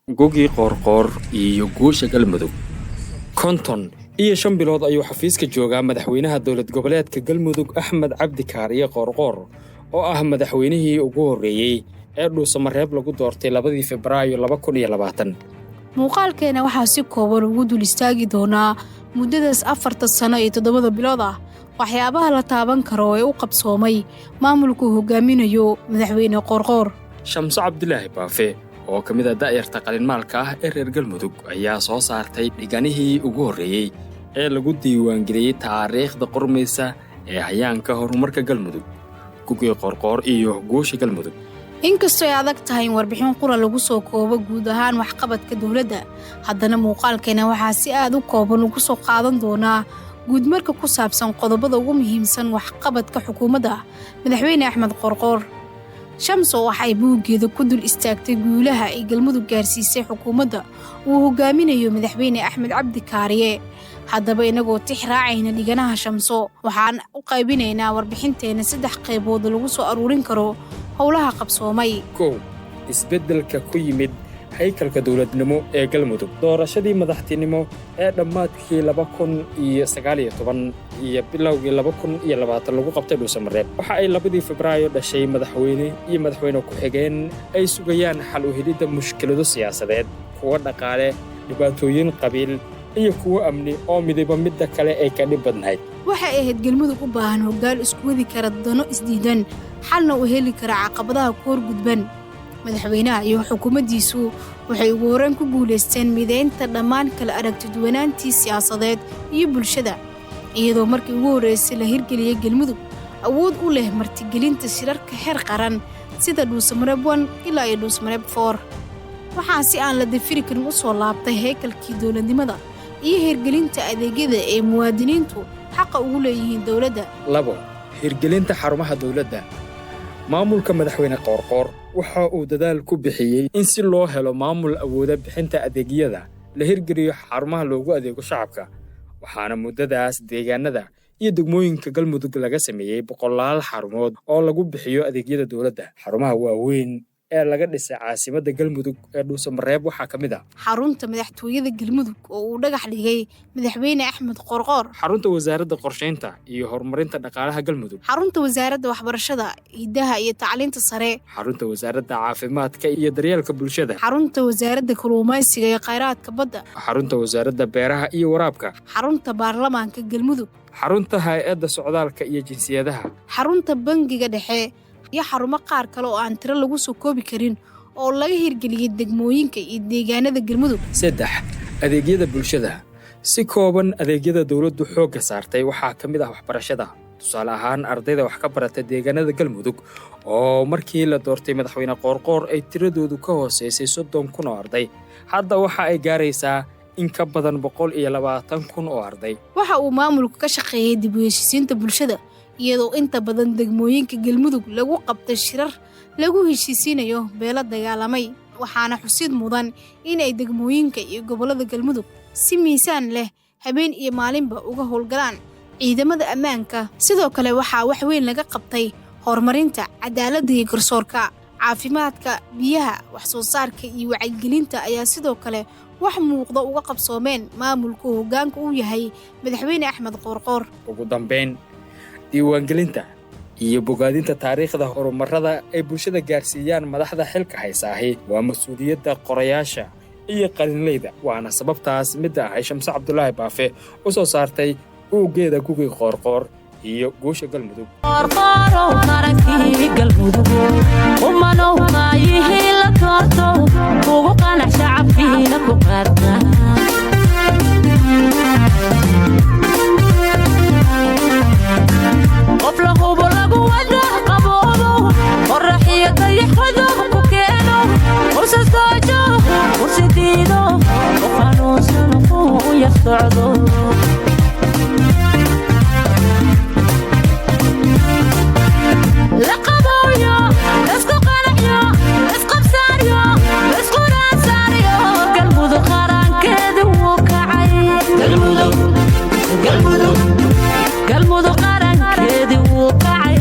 Gugi Qorqor iyo guusha Galmudug. Konton iyo 5 bilood ayuu xafiiska joogaa madaxweynaha dowlad goboleedka Galmudug Axmed Cabdi Kaariye Qorqor oo ah madaxweynihii ugu horeeyay ee Dhuusamareeb lagu doortay 2 Febraayo 2020. muuqaalkeena waxaa si kooban ugu dul istaagi doonaa muddadaas 4 sano iyo 7 bilood ah waxyaabaha la taaban karo ee u qabsoomay maamulku hogaaminayo madaxweyne Qorqor. Shamso Cabdilaahi Baafe oo ka mid ah da'yarta qalinmaalka ah ee reer Galmudug ayaa soo saartay dhiganihii ugu horeeyay ee lagu diiwaangeliyay taariikhda qormaysa ee hayaanka horumarka Galmudug. Gugi Qorqor iyo guusha Galmudug. inkastoo ay adag tahay in warbixin qura lagu soo koobo guud ahaan waxqabadka dawladda, haddana muuqaalkeena waxaa si aad u kooban ugu soo qaadan doonaa guudmarka ku saabsan qodobada ugu muhiimsan waxqabadka xukuumadda madaxweyne Axmed Qorqor. Shamso waxay buugeeda ku dul istaagtay guulaha ay Galmudug gaarsiisay xukuumadda uu hogaaminayo madaxweyne Axmed Cabdi Kaariye. haddaba inagoo tix raacayna dhiganaha Shamso waxaan u qaybinaynaa warbixinteena 3 qaybood lagu soo aruurin karo howlaha qabsoomay. 1. Isbeddelka ku yimid haykalka dawladnimo ee Galmudug. Doorashadii madaxtinimo ee dhammaadkii 2019 iyo bilowgii 2020 lagu qabtay Dhuusamareeb. Waxa ay 2 Febraayo dhashay madaxweyne iyo madaxweyne ku xigeen ay sugayaan xal u helidda mushkilado siyaasadeed, kuwa dhaqaale, dhibaatooyin qabiil iyo kuwa amni oo midba midda kale ay ka dhib badnayd. waxay ahayd Galmudug u baahan hoggaan isku wadi kara dano isdiidan, xalna u heli kara caqabadaha ku horgudban. madaxweynaha iyo xukuumaddiisu waxay ugu horreyn ku guuleysteen mideynta dhammaan kala aragtiduwanaantii siyaasadeed iyo bulshada, iyadoo markii ugu horreysay la hirgeliyay Galmudug awood u leh martigelinta shirarka heer qaran sida Dhuusamareeb 1 ilaa iyo Dhuusamareeb 4. waxaa si aan la dafiri karin u soo laabtay haykalkii dowladnimada iyo hirgelinta adeegyada ee muwaadiniintu xaqa ugu leeyihiin dawladda. 2. Hirgelinta xarumaha dawladda. Maamulka madaxweyne Qorqor waxa uu dadaal ku bixiyay in si loo helo maamul awooda bixinta adeegyada la hirgeliyo xarumaha loogu adeego shacabka. waxaana muddadaas deegaanada iyo degmooyinka Galmudug laga sameeyay 100 xarumood oo lagu bixiyo adeegyada dawladda. xarumaha waaweyn ee laga dhisay caasimadda Galmudug ee Dhuusamareeb waxaa ka mid ah xarunta madaxtooyada Galmudug oo uu dhagax dhigay madaxweyne Axmed Qorqor, xarunta wasaaradda qorsheynta iyo horumarinta dhaqaalaha Galmudug, xarunta wasaaradda waxbarashada, hidaha iyo tacliinta sare, xarunta wasaaradda caafimaadka iyo daryeelka bulshada, xarunta wasaaradda kalluumaysiga iyo kheyraadka badda, xarunta wasaaradda beeraha iyo waraabka, xarunta baarlamaanka Galmudug, xarunta hay'adda socdaalka iyo jinsiyadaha, xarunta bangiga dhexe iyo xarumo qaar kale oo aan tiro lagu soo koobi karin oo laga hirgeliyay degmooyinka iyo deegaanada Galmudug. 3. Adeegyada bulshada. Si kooban adeegyada dawladdu xoogga saartay waxaa ka mid ah waxbarashada. tusaale ahaan ardayda wax ka barata deegaanada Galmudug oo markii la doortay madaxweyne Qorqor ay tiradoodu ka hooseysay 30,000 oo arday, hadda waxa ay gaaraysaa in ka badan 120,000 oo arday. waxa uu maamulku ka shaqeeyay dib u heshiisiinta bulshada, iyadoo inta badan degmooyinka Galmudug lagu qabtay shirar lagu heshiisiinayo beelo dagaalamay. waxaana xusid mudan in ay degmooyinka iyo gobollada Galmudug si miisaan leh habeen iyo maalinba uga howlgalaan ciidamada ammaanka. sidoo kale waxaa wax weyn laga qabtay horumarinta cadaaladda iyo garsoorka, caafimaadka, biyaha, wax soo saarka iyo wacyigelinta ayaa sidoo kale wax muuqda uga qabsoomeen maamulku hoggaanka uu yahay madaxweyne Axmed Qorqor. ugu dambeyn, diiwaangelinta iyo bogaadinta taariikhda horumarada ay bulshada gaarsiiyaan madaxda xilka haysaahi waa mas'uuliyadda qorayaasha iyo qalinleyda. waana sababtaas midda ah Shamso Cabdilaahi Baafe u soo saartay buuggeeda Gugi Qorqor iyo guusha Galmudug. galmudug qarankeedii wuu kacay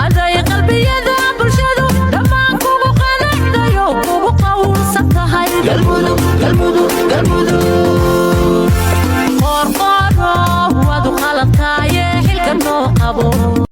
aday qalbiyada bulshadu dhammaan kugu qanacdayo kugu qawlsan tahay galmudug galmudug galmudug qorqoro wadu qaladkaaye xilka noo qabo